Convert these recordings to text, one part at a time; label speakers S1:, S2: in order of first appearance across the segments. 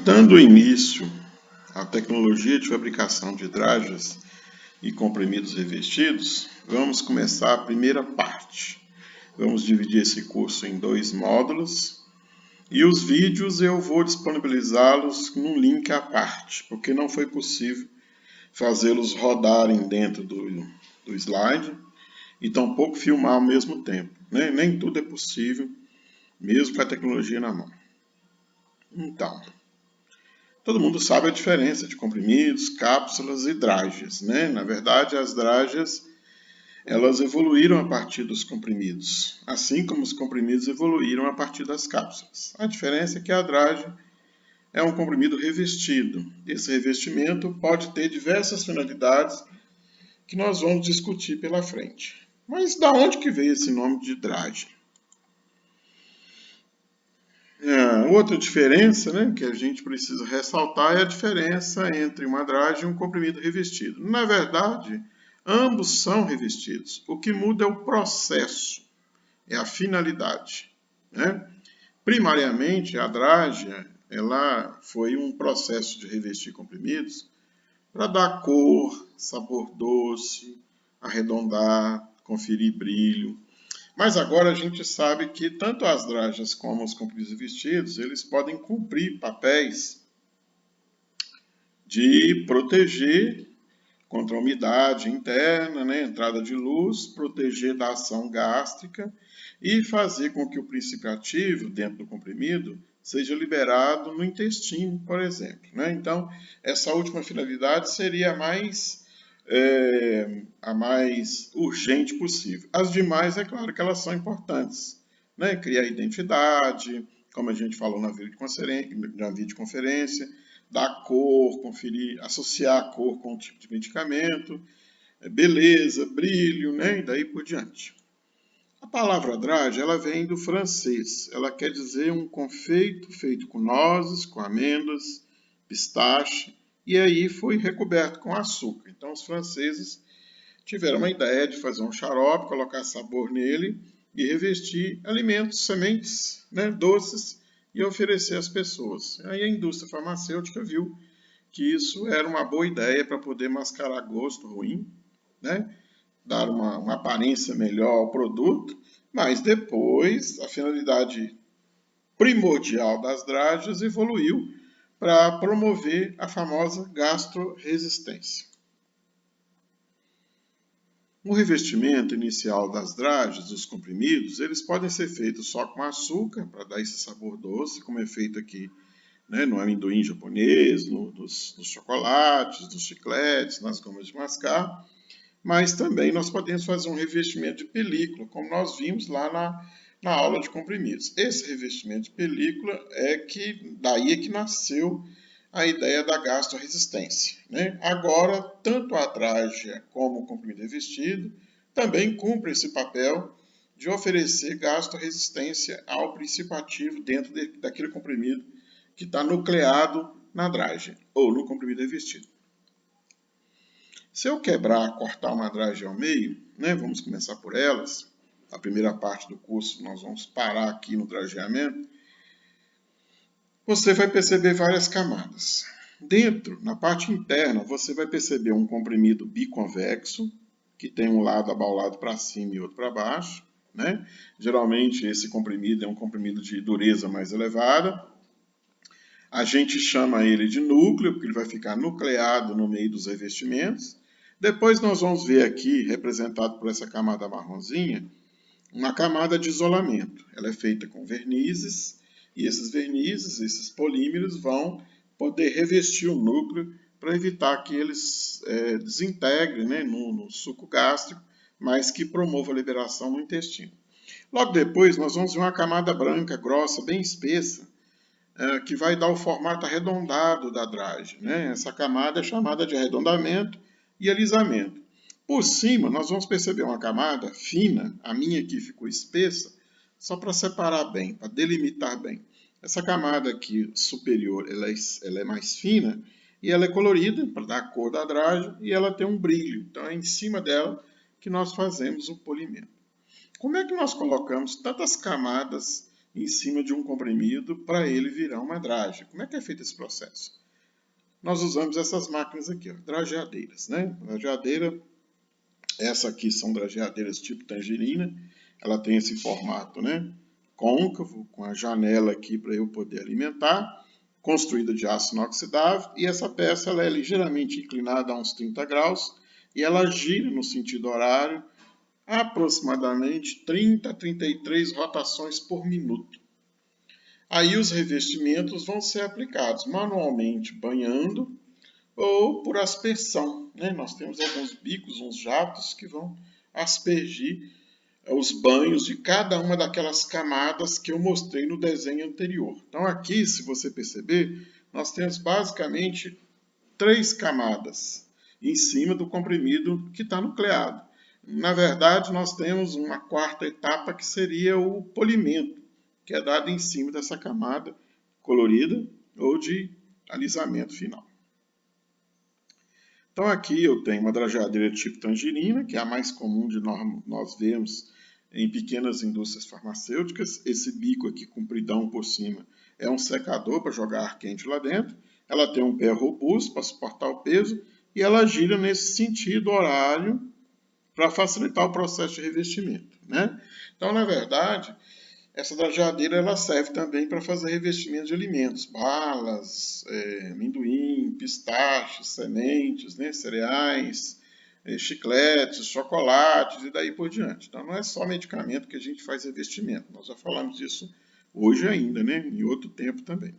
S1: Dando início à tecnologia de fabricação de dragas e comprimidos revestidos, vamos começar a primeira parte. Vamos dividir esse curso em 2 módulos e os vídeos eu vou disponibilizá-los num link à parte, porque não foi possível fazê-los rodarem dentro do slide e tampouco filmar ao mesmo tempo. Nem tudo é possível, mesmo com a tecnologia na mão. Então, todo mundo sabe a diferença de comprimidos, cápsulas e dragas, Na verdade, as dragas, elas evoluíram a partir dos comprimidos, assim como os comprimidos evoluíram a partir das cápsulas. A diferença é que a dragem é um comprimido revestido. Esse revestimento pode ter diversas finalidades que nós vamos discutir pela frente. Mas da onde que veio esse nome de dragem? Outra diferença, que a gente precisa ressaltar é a diferença entre uma dragem e um comprimido revestido. Na verdade, ambos são revestidos. O que muda é o processo, é a finalidade. Primariamente, a dragem ela foi um processo de revestir comprimidos para dar cor, sabor doce, arredondar, conferir brilho. Mas agora a gente sabe que tanto as dragas como os comprimidos revestidos, eles podem cumprir papéis de proteger contra a umidade interna, entrada de luz, proteger da ação gástrica e fazer com que o princípio ativo dentro do comprimido seja liberado no intestino, por exemplo. Então, essa última finalidade seria a mais urgente possível. As demais, é claro que elas são importantes. Criar identidade, como a gente falou na videoconferência, dar cor, conferir, associar a cor com o tipo de medicamento, beleza, brilho, e daí por diante. A palavra dragem, ela vem do francês. Ela quer dizer um confeito feito com nozes, com amêndoas, pistache, e aí foi recoberto com açúcar. Então, os franceses tiveram uma ideia de fazer um xarope, colocar sabor nele e revestir alimentos, sementes, doces e oferecer às pessoas. Aí a indústria farmacêutica viu que isso era uma boa ideia para poder mascarar gosto ruim, dar uma aparência melhor ao produto, mas depois a finalidade primordial das dragas evoluiu para promover a famosa gastroresistência. O revestimento inicial das dragas, dos comprimidos, eles podem ser feitos só com açúcar, para dar esse sabor doce, como é feito aqui no amendoim japonês, nos chocolates, nos chicletes, nas gomas de mascar, mas também nós podemos fazer um revestimento de película, como nós vimos lá na aula de comprimidos. Esse revestimento de película daí é que nasceu a ideia da gastroresistência. Agora, tanto a draga como o comprimido revestido também cumpre esse papel de oferecer gastroresistência ao princípio ativo dentro daquele comprimido que está nucleado na draga ou no comprimido revestido. Se eu cortar uma draga ao meio, vamos começar por elas. A primeira parte do curso nós vamos parar aqui no drageamento. Você vai perceber várias camadas. Dentro, na parte interna, você vai perceber um comprimido biconvexo, que tem um lado abaulado para cima e outro para baixo. Geralmente esse comprimido é um comprimido de dureza mais elevada. A gente chama ele de núcleo, porque ele vai ficar nucleado no meio dos revestimentos. Depois nós vamos ver aqui, representado por essa camada marronzinha, uma camada de isolamento. Ela é feita com vernizes, e esses vernizes, esses polímeros, vão poder revestir o núcleo para evitar que eles desintegrem no suco gástrico, mas que promova a liberação no intestino. Logo depois, nós vamos ver uma camada branca, grossa, bem espessa, que vai dar o formato arredondado da draga. Essa camada é chamada de arredondamento e alisamento. Por cima, nós vamos perceber uma camada fina, a minha aqui ficou espessa, só para separar bem, para delimitar bem. Essa camada aqui superior, ela é mais fina e ela é colorida para dar a cor da draga e ela tem um brilho. Então é em cima dela que nós fazemos o polimento. Como é que nós colocamos tantas camadas em cima de um comprimido para ele virar uma dragem. Como é que é feito esse processo? Nós usamos essas máquinas aqui, ó, drageadeiras, né? Drageadeira, essa aqui são drageadeiras tipo tangerina, ela tem esse formato, né? Côncavo, com a janela aqui para eu poder alimentar, construída de aço inoxidável, e essa peça ela é ligeiramente inclinada a uns 30 graus, e ela gira no sentido horário, aproximadamente 30 a 33 rotações por minuto. Aí os revestimentos vão ser aplicados manualmente banhando ou por aspersão, né? Nós temos alguns bicos, uns jatos que vão aspergir os banhos de cada uma daquelas camadas que eu mostrei no desenho anterior. Então aqui, se você perceber, nós temos basicamente 3 camadas em cima do comprimido que está nucleado. Na verdade, nós temos uma quarta etapa que seria o polimento, que é dado em cima dessa camada colorida ou de alisamento final. Então aqui eu tenho uma drageadeira tipo tangerina, que é a mais comum de nós vermos em pequenas indústrias farmacêuticas. Esse bico aqui compridão por cima é um secador para jogar ar quente lá dentro. Ela tem um pé robusto para suportar o peso e ela gira nesse sentido horário para facilitar o processo de revestimento, né? Então, na verdade, essa drageadeira ela serve também para fazer revestimento de alimentos, balas, amendoim, pistaches, sementes, né, cereais, chicletes, chocolates e daí por diante. Então não é só medicamento que a gente faz revestimento, nós já falamos disso hoje ainda, né, em outro tempo também.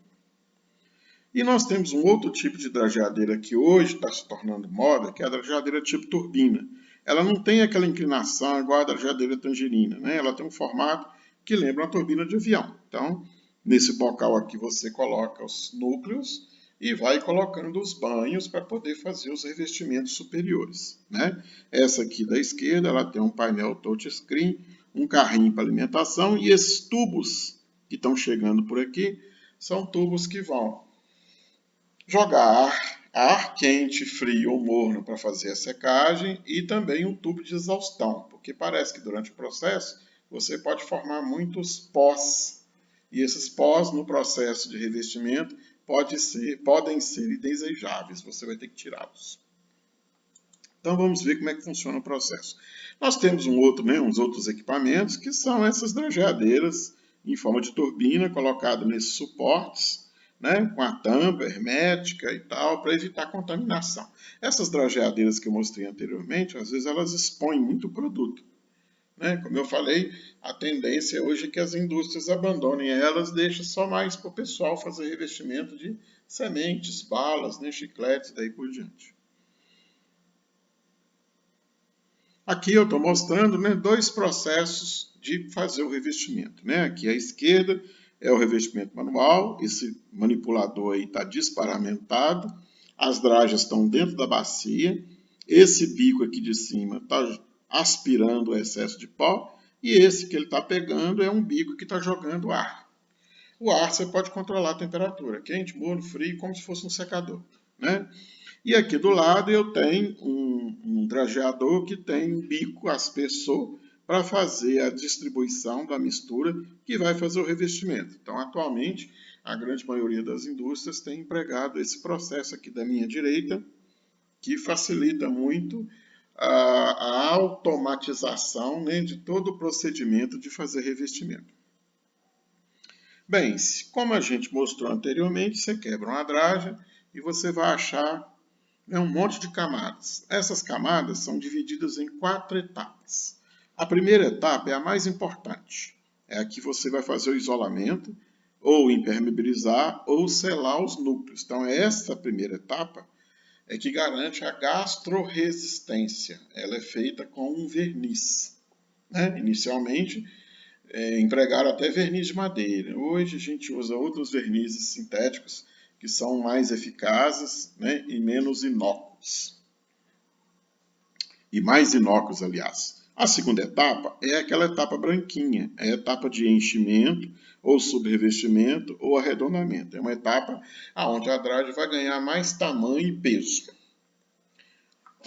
S1: E nós temos um outro tipo de drageadeira que hoje está se tornando moda, que é a drageadeira tipo turbina. Ela não tem aquela inclinação igual a drageadeira tangerina, né? Ela tem um formato que lembra uma turbina de avião. Então, nesse bocal aqui você coloca os núcleos e vai colocando os banhos para poder fazer os revestimentos superiores, né? Essa aqui da esquerda, ela tem um painel touchscreen, um carrinho para alimentação e esses tubos que estão chegando por aqui são tubos que vão jogar ar quente, frio ou morno para fazer a secagem e também um tubo de exaustão, porque parece que durante o processo você pode formar muitos pós, e esses pós no processo de revestimento podem ser indesejáveis, você vai ter que tirá-los. Então vamos ver como é que funciona o processo. Nós temos uns outros equipamentos que são essas drageadeiras em forma de turbina colocada nesses suportes, né, com a tampa hermética e tal, para evitar contaminação. Essas drageadeiras que eu mostrei anteriormente, às vezes elas expõem muito produto, né? Como eu falei, a tendência hoje é que as indústrias abandonem elas, deixem só mais para o pessoal fazer revestimento de sementes, balas, né, chicletes e daí por diante. Aqui eu estou mostrando, né, 2 processos de fazer o revestimento, né? Aqui à esquerda é o revestimento manual, esse manipulador aí está desparamentado, as dragas estão dentro da bacia, esse bico aqui de cima está aspirando o excesso de pó, e esse que ele está pegando é um bico que está jogando ar. O ar você pode controlar a temperatura, quente, morno, frio, como se fosse um secador, né? E aqui do lado eu tenho um drageador que tem um bico aspersor para fazer a distribuição da mistura que vai fazer o revestimento. Então, atualmente, a grande maioria das indústrias tem empregado esse processo aqui da minha direita, que facilita muito a automatização, né, de todo o procedimento de fazer revestimento. Bem, como a gente mostrou anteriormente, você quebra uma draga e você vai achar um monte de camadas. Essas camadas são divididas em 4 etapas. A primeira etapa é a mais importante. É a que você vai fazer o isolamento, ou impermeabilizar, ou selar os núcleos. Então, essa primeira etapa é que garante a gastroresistência. Ela é feita com um verniz, né? Inicialmente, empregaram até verniz de madeira. Hoje a gente usa outros vernizes sintéticos que são mais eficazes, né, e menos inócuos. E mais inócuos, aliás. A segunda etapa é aquela etapa branquinha, é a etapa de enchimento, ou subrevestimento, ou arredondamento. É uma etapa onde a dragem vai ganhar mais tamanho e peso.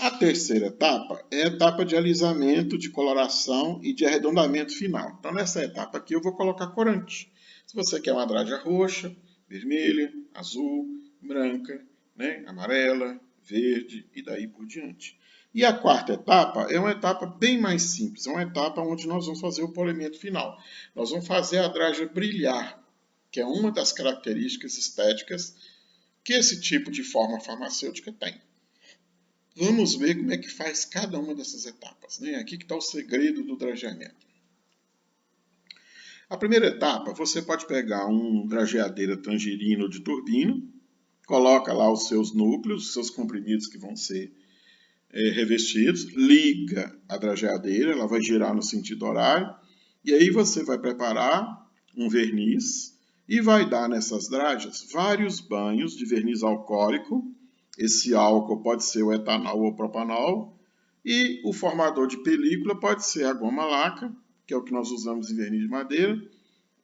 S1: A terceira etapa é a etapa de alisamento, de coloração e de arredondamento final. Então, nessa etapa aqui, eu vou colocar corante. Se você quer uma draga roxa, vermelha, azul, branca, né, amarela, verde e daí por diante. E a quarta etapa é uma etapa bem mais simples, é uma etapa onde nós vamos fazer o polimento final. Nós vamos fazer a draga brilhar, que é uma das características estéticas que esse tipo de forma farmacêutica tem. Vamos ver como é que faz cada uma dessas etapas, né? Aqui que está o segredo do drageamento. A primeira etapa, você pode pegar um drageadeira tangerina ou de turbina, coloca lá os seus núcleos, os seus comprimidos que vão ser revestidos, liga a drageadeira, ela vai girar no sentido horário, e aí você vai preparar um verniz e vai dar nessas dragas vários banhos de verniz alcoólico. Esse álcool pode ser o etanol ou o propanol, e o formador de película pode ser a goma laca, que é o que nós usamos em verniz de madeira,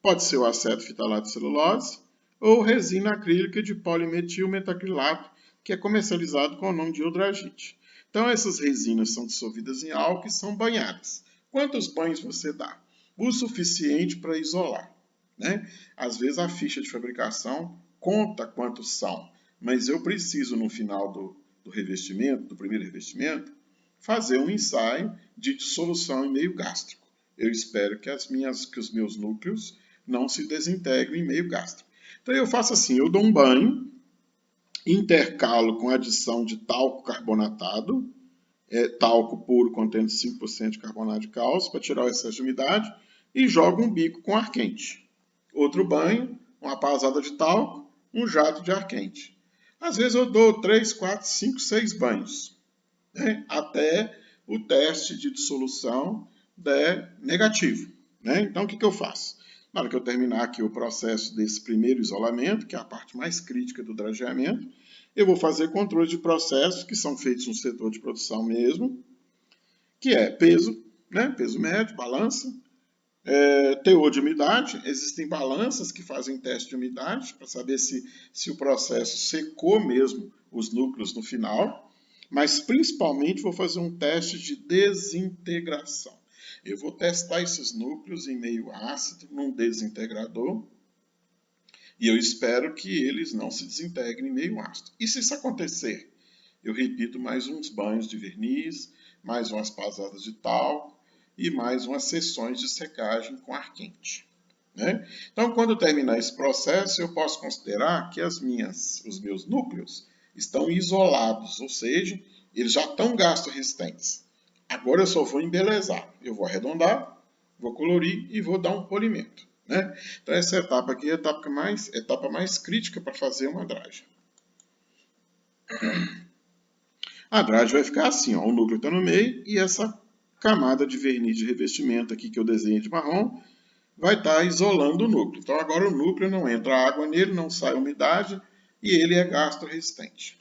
S1: pode ser o acetofitalato de celulose, ou resina acrílica de polimetil metacrilato, que é comercializado com o nome de Eudragite. Então, essas resinas são dissolvidas em álcool e são banhadas. Quantos banhos você dá? O suficiente para isolar, né? Às vezes a ficha de fabricação conta quantos são, mas eu preciso, no final do revestimento, do primeiro revestimento, fazer um ensaio de dissolução em meio gástrico. Eu espero que os meus núcleos não se desintegrem em meio gástrico. Então eu faço assim, eu dou um banho, intercalo com adição de talco carbonatado, talco puro contendo 5% de carbonato de cálcio para tirar o excesso de umidade, e jogo um bico com ar quente. Outro banho, uma pasada de talco, um jato de ar quente. Às vezes eu dou 3, 4, 5, 6 banhos, né, até o teste de dissolução der negativo. Né? Então o que eu faço? Na hora que eu terminar aqui o processo desse primeiro isolamento, que é a parte mais crítica do drageamento, eu vou fazer controles de processos que são feitos no setor de produção mesmo, que é peso, né? Peso médio, balança, teor de umidade. Existem balanças que fazem teste de umidade para saber se o processo secou mesmo os núcleos no final, mas principalmente vou fazer um teste de desintegração. Eu vou testar esses núcleos em meio ácido, num desintegrador, e eu espero que eles não se desintegrem em meio ácido. E se isso acontecer, eu repito mais uns banhos de verniz, mais umas pasadas de talco e mais umas sessões de secagem com ar quente. Né? Então, quando terminar esse processo, eu posso considerar que os meus núcleos estão isolados, ou seja, eles já estão gasto-resistentes. Agora eu só vou embelezar. Eu vou arredondar, vou colorir e vou dar um polimento. Né? Então essa etapa aqui é a etapa mais crítica para fazer uma dragem. A dragem vai ficar assim, ó, o núcleo está no meio e essa camada de verniz de revestimento aqui que eu desenhei de marrom vai estar isolando o núcleo. Então agora o núcleo não entra água nele, não sai umidade e ele é gasto-resistente.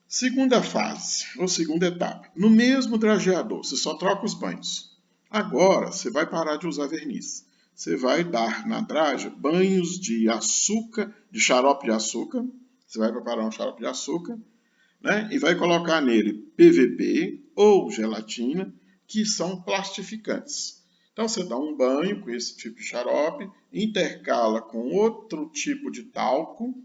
S1: Segunda fase, ou segunda etapa. No mesmo drageador, você só troca os banhos. Agora, você vai parar de usar verniz. Você vai dar na dragem banhos de açúcar, de xarope de açúcar. Você vai preparar um xarope de açúcar, né? E vai colocar nele PVP ou gelatina, que são plastificantes. Então, você dá um banho com esse tipo de xarope, intercala com outro tipo de talco,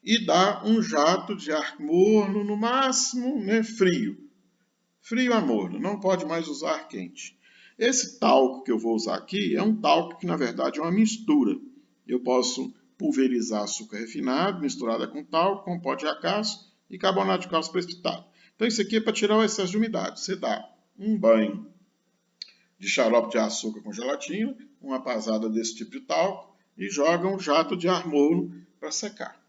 S1: e dá um jato de ar morno, no máximo, né, frio. Frio a morno, não pode mais usar ar quente. Esse talco que eu vou usar aqui é um talco que, na verdade, é uma mistura. Eu posso pulverizar açúcar refinado, misturada com talco, com pó de acácio e carbonato de cálcio precipitado. Então, isso aqui é para tirar o excesso de umidade. Você dá um banho de xarope de açúcar com gelatina, uma pasada desse tipo de talco e joga um jato de ar morno para secar.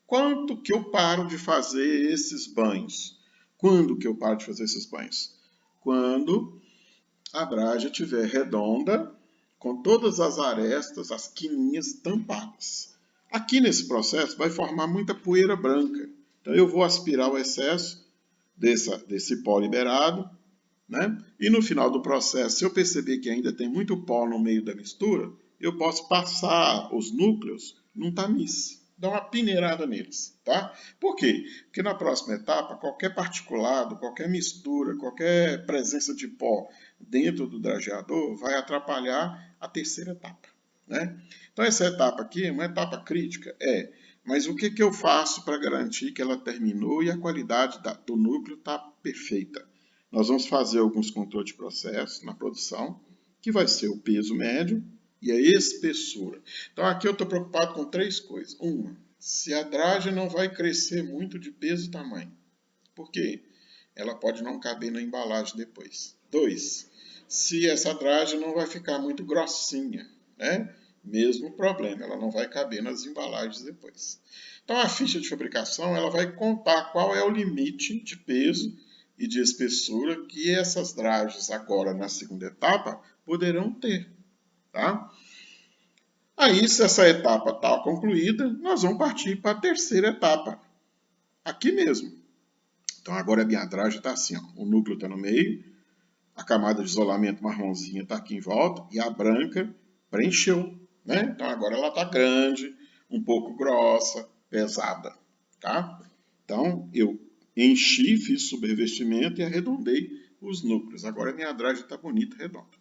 S1: Quanto que eu paro de fazer esses banhos? Quando que eu paro de fazer esses banhos? Quando a draga estiver redonda, com todas as arestas, as quininhas tampadas. Aqui nesse processo vai formar muita poeira branca. Então eu vou aspirar o excesso desse pó liberado, né? E no final do processo, se eu perceber que ainda tem muito pó no meio da mistura, eu posso passar os núcleos num tamiz. dá uma peneirada neles, tá? Por quê? Porque na próxima etapa, qualquer particulado, qualquer mistura, qualquer presença de pó dentro do drageador vai atrapalhar a terceira etapa, né? Então essa etapa aqui é uma etapa crítica, mas o que eu faço para garantir que ela terminou e a qualidade do núcleo está perfeita? Nós vamos fazer alguns controles de processo na produção, que vai ser o peso médio e a espessura. Então aqui eu estou preocupado com três coisas. Uma, se a dragem não vai crescer muito de peso e tamanho. Por quê? Ela pode não caber na embalagem depois. 2, se essa dragem não vai ficar muito grossinha, né? Mesmo problema, ela não vai caber nas embalagens depois. Então a ficha de fabricação ela vai contar qual é o limite de peso e de espessura que essas dragens agora na segunda etapa poderão ter, tá? Aí, se essa etapa está concluída, nós vamos partir para a terceira etapa, aqui mesmo. Então agora a minha dragem está assim, ó, o núcleo está no meio, a camada de isolamento marronzinha está aqui em volta e a branca preencheu, né? Então agora ela está grande, um pouco grossa, pesada, tá? Então eu enchi, fiz subrevestimento e arredondei os núcleos. Agora a minha dragem está bonita, redonda.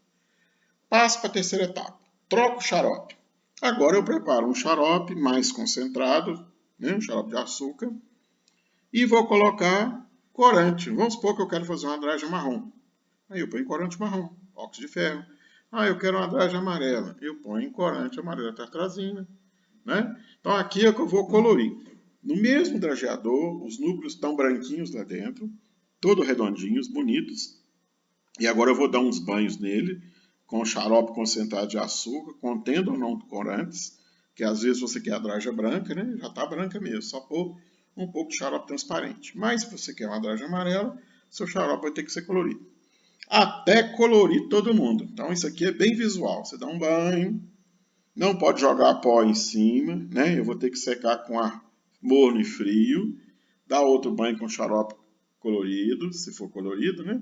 S1: Passo para a terceira etapa. Troco o xarope. Agora eu preparo um xarope mais concentrado, né? Um xarope de açúcar, e vou colocar corante. Vamos supor que eu quero fazer uma dragem marrom. Aí eu ponho corante marrom, óxido de ferro. Eu quero uma dragem amarela. Eu ponho corante amarela tartrazina, né? Então aqui é que eu vou colorir. No mesmo drageador, os núcleos estão branquinhos lá dentro, todos redondinhos, bonitos. E agora eu vou dar uns banhos nele, com xarope concentrado de açúcar, contendo ou não corantes, que às vezes você quer a dragem branca, né? Já está branca mesmo, só pôr um pouco de xarope transparente. Mas se você quer uma dragem amarela, seu xarope vai ter que ser colorido. Até colorir todo mundo. Então isso aqui é bem visual. Você dá um banho, não pode jogar pó em cima, né? Eu vou ter que secar com ar morno e frio. Dá outro banho com xarope colorido, se for colorido, né?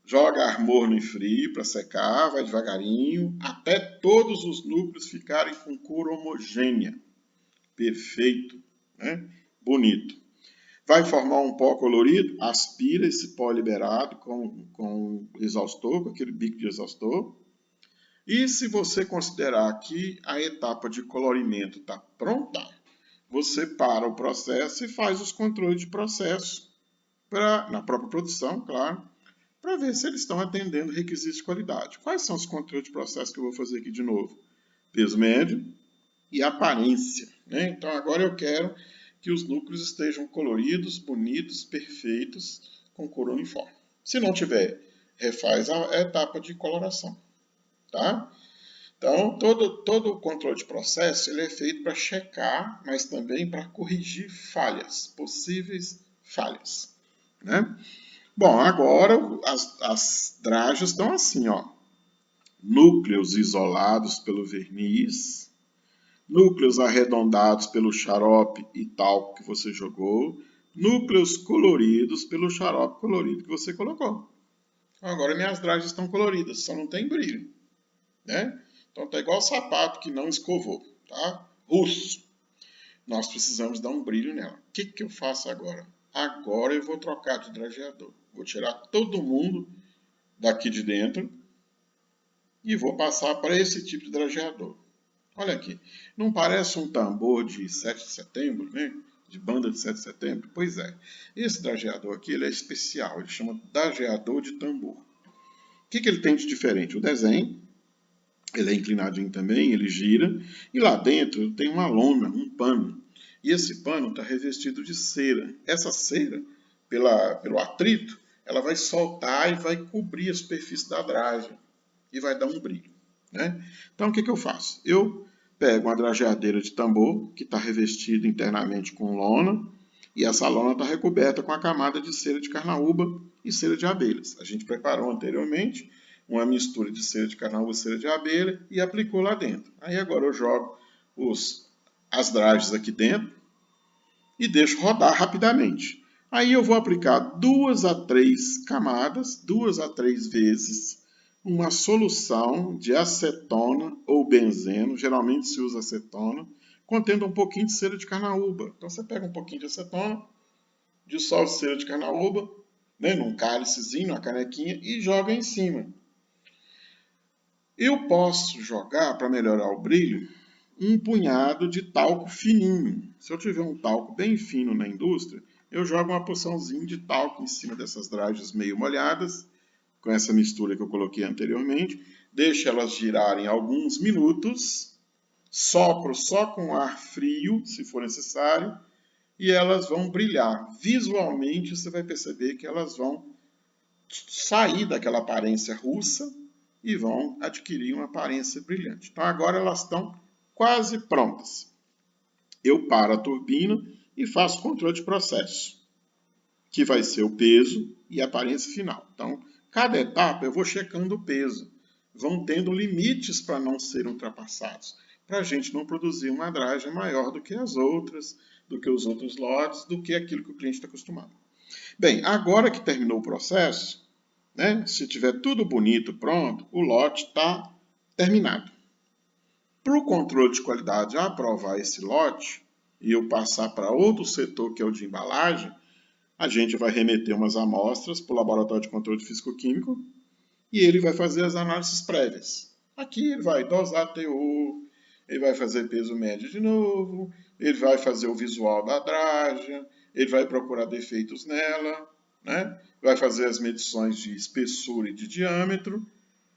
S1: Joga ar morno e frio para secar, vai devagarinho, até todos os núcleos ficarem com cor homogênea. Perfeito, né? Bonito. Vai formar um pó colorido, aspira esse pó liberado com exaustor, com aquele bico de exaustor. E se você considerar que a etapa de colorimento está pronta, você para o processo e faz os controles de processo na própria produção, claro, para ver se eles estão atendendo requisitos de qualidade. Quais são os controles de processo que eu vou fazer aqui de novo? Peso médio e aparência, né? Então agora eu quero que os núcleos estejam coloridos, bonitos, perfeitos, com cor uniforme. Se não tiver, refaz a etapa de coloração, tá? Então, todo o controle de processo ele é feito para checar, mas também para corrigir falhas, possíveis falhas, né? Bom, agora as dragens estão assim, ó. Núcleos isolados pelo verniz, núcleos arredondados pelo xarope e talco que você jogou, núcleos coloridos pelo xarope colorido que você colocou. Agora minhas dragens estão coloridas, só não tem brilho, né? Então tá igual sapato que não escovou, tá? Russo. Nós precisamos dar um brilho nela. O que eu faço agora? Agora eu vou trocar de drageador. Vou tirar todo mundo daqui de dentro e vou passar para esse tipo de drageador. Olha aqui, não parece um tambor de 7 de setembro, né? De banda de 7 de setembro? Pois é, esse drageador aqui ele é especial, ele chama drageador de tambor. O que ele tem de diferente? O desenho, ele é inclinadinho também, ele gira, e lá dentro tem uma lona, um pano. E esse pano está revestido de cera. Essa cera, pelo atrito, ela vai soltar e vai cobrir a superfície da dragem e vai dar um brilho, né? Então o que eu faço? Eu pego uma drageadeira de tambor que está revestida internamente com lona e essa lona está recoberta com a camada de cera de carnaúba e cera de abelhas. A gente preparou anteriormente uma mistura de cera de carnaúba e cera de abelha e aplicou lá dentro. Aí agora eu jogo as dragens aqui dentro e deixo rodar rapidamente. Aí eu vou aplicar 2 a 3 camadas, 2 a 3 vezes, uma solução de acetona ou benzeno, geralmente se usa acetona, contendo um pouquinho de cera de carnaúba. Então você pega um pouquinho de acetona, dissolve cera de carnaúba, né, num cálicezinho, numa canequinha, e joga em cima. Eu posso jogar, para melhorar o brilho, um punhado de talco fininho. Se eu tiver um talco bem fino na indústria, eu jogo uma porçãozinha de talco em cima dessas dragens meio molhadas, com essa mistura que eu coloquei anteriormente, deixo elas girarem alguns minutos, sopro só com ar frio, se for necessário, e elas vão brilhar. Visualmente, você vai perceber que elas vão sair daquela aparência russa e vão adquirir uma aparência brilhante. Então agora elas estão quase prontas. Eu paro a turbina e faço o controle de processo, que vai ser o peso e a aparência final. Então, cada etapa eu vou checando o peso. Vão tendo limites para não serem ultrapassados, para a gente não produzir uma dragem maior do que as outras, do que os outros lotes, do que aquilo que o cliente está acostumado. Bem, agora que terminou o processo, né, se tiver tudo bonito, pronto, o lote está terminado. Para o controle de qualidade aprovar esse lote e eu passar para outro setor, que é o de embalagem, a gente vai remeter umas amostras para o laboratório de controle físico-químico e ele vai fazer as análises prévias. Aqui ele vai dosar teor, ele vai fazer peso médio de novo, ele vai fazer o visual da dragem, ele vai procurar defeitos nela, né? Vai fazer as medições de espessura e de diâmetro,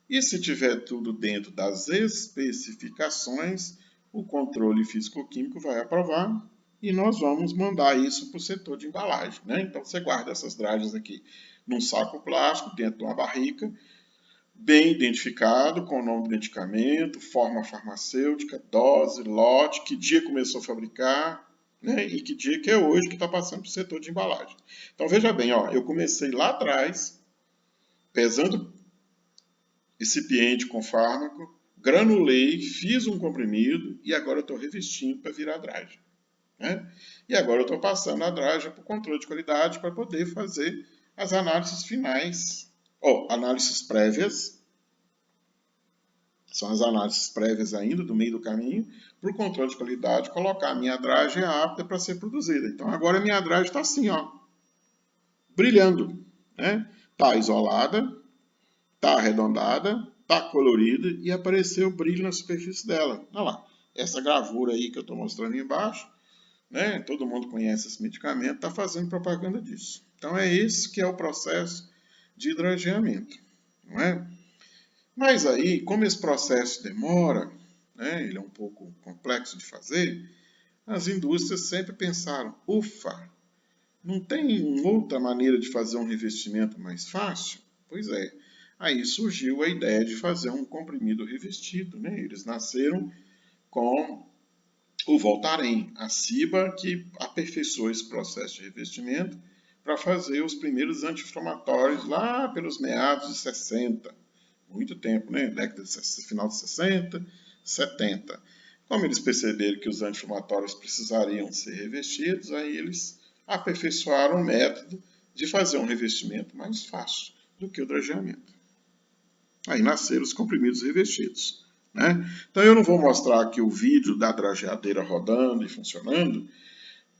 S1: e se tiver tudo dentro das especificações, o controle físico-químico vai aprovar e nós vamos mandar isso para o setor de embalagem, né? Então você guarda essas dragens aqui num saco plástico, dentro de uma barrica, bem identificado, com o nome do medicamento, forma farmacêutica, dose, lote, que dia começou a fabricar, né? E que dia que é hoje que está passando para o setor de embalagem. Então veja bem, ó, eu comecei lá atrás, pesando recipiente com fármaco, granulei, fiz um comprimido e agora eu estou revestindo para virar dragem. Né? E agora eu estou passando a dragem para o controle de qualidade para poder fazer as análises finais, ou análises prévias, são as análises prévias ainda do meio do caminho, para o controle de qualidade, colocar a minha dragem apta para ser produzida. Então agora a minha dragem está assim, ó, brilhando. Né? Está isolada, está arredondada, está colorida e apareceu brilho na superfície dela. Olha lá, essa gravura aí que eu estou mostrando embaixo, né? Todo mundo conhece esse medicamento, está fazendo propaganda disso. Então é esse que é o processo de hidrogeamento, não é? Mas aí, como esse processo demora, né, ele é um pouco complexo de fazer, as indústrias sempre pensaram, ufa, não tem outra maneira de fazer um revestimento mais fácil? Pois é, aí surgiu a ideia de fazer um comprimido revestido, né? Eles nasceram com o Voltaren, a Ciba, que aperfeiçoou esse processo de revestimento para fazer os primeiros anti-inflamatórios lá pelos meados de 60. Muito tempo, né? Década de final de 60, 70. Como eles perceberam que os anti-inflamatórios precisariam ser revestidos, aí eles aperfeiçoaram o método de fazer um revestimento mais fácil do que o drageamento. Aí nasceram os comprimidos revestidos. Né? Então eu não vou mostrar aqui o vídeo da drageadeira rodando e funcionando,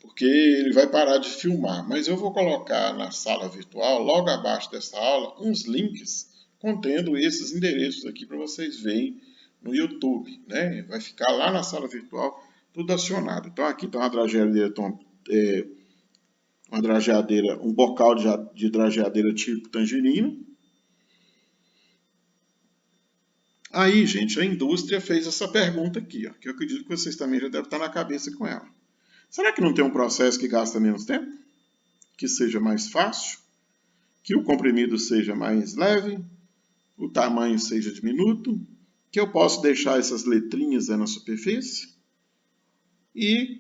S1: porque ele vai parar de filmar, mas eu vou colocar na sala virtual, logo abaixo dessa aula, uns links contendo esses endereços aqui para vocês verem no YouTube. Né? Vai ficar lá na sala virtual tudo acionado. Então aqui está uma drageadeira, um bocal de drageadeira tipo tangerina. Aí, gente, a indústria fez essa pergunta aqui, ó, que eu acredito que vocês também já devem estar na cabeça com ela. Será que não tem um processo que gasta menos tempo? Que seja mais fácil? Que o comprimido seja mais leve? O tamanho seja diminuto? Que eu posso deixar essas letrinhas na superfície? E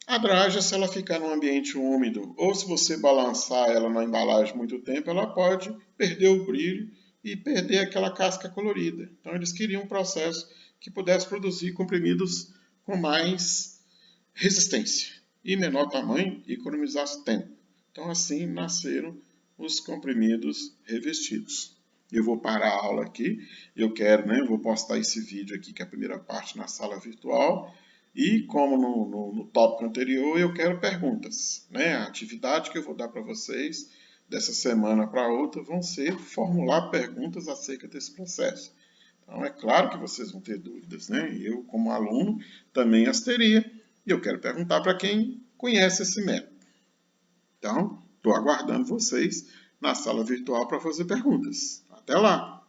S1: a draga, se ela ficar num ambiente úmido, ou se você balançar ela na embalagem muito tempo, ela pode perder o brilho e perder aquela casca colorida. Então eles queriam um processo que pudesse produzir comprimidos com mais resistência e menor tamanho e economizasse tempo. Então assim nasceram os comprimidos revestidos. Eu vou parar a aula aqui, eu quero, né, vou postar esse vídeo aqui, que é a primeira parte, na sala virtual, E como no tópico anterior, eu quero perguntas, né? A atividade que eu vou dar para vocês dessa semana para outra vão ser formular perguntas acerca desse processo. Então, é claro que vocês vão ter dúvidas, né? Eu, como aluno, também as teria. E eu quero perguntar para quem conhece esse método. Então, estou aguardando vocês na sala virtual para fazer perguntas. Até lá!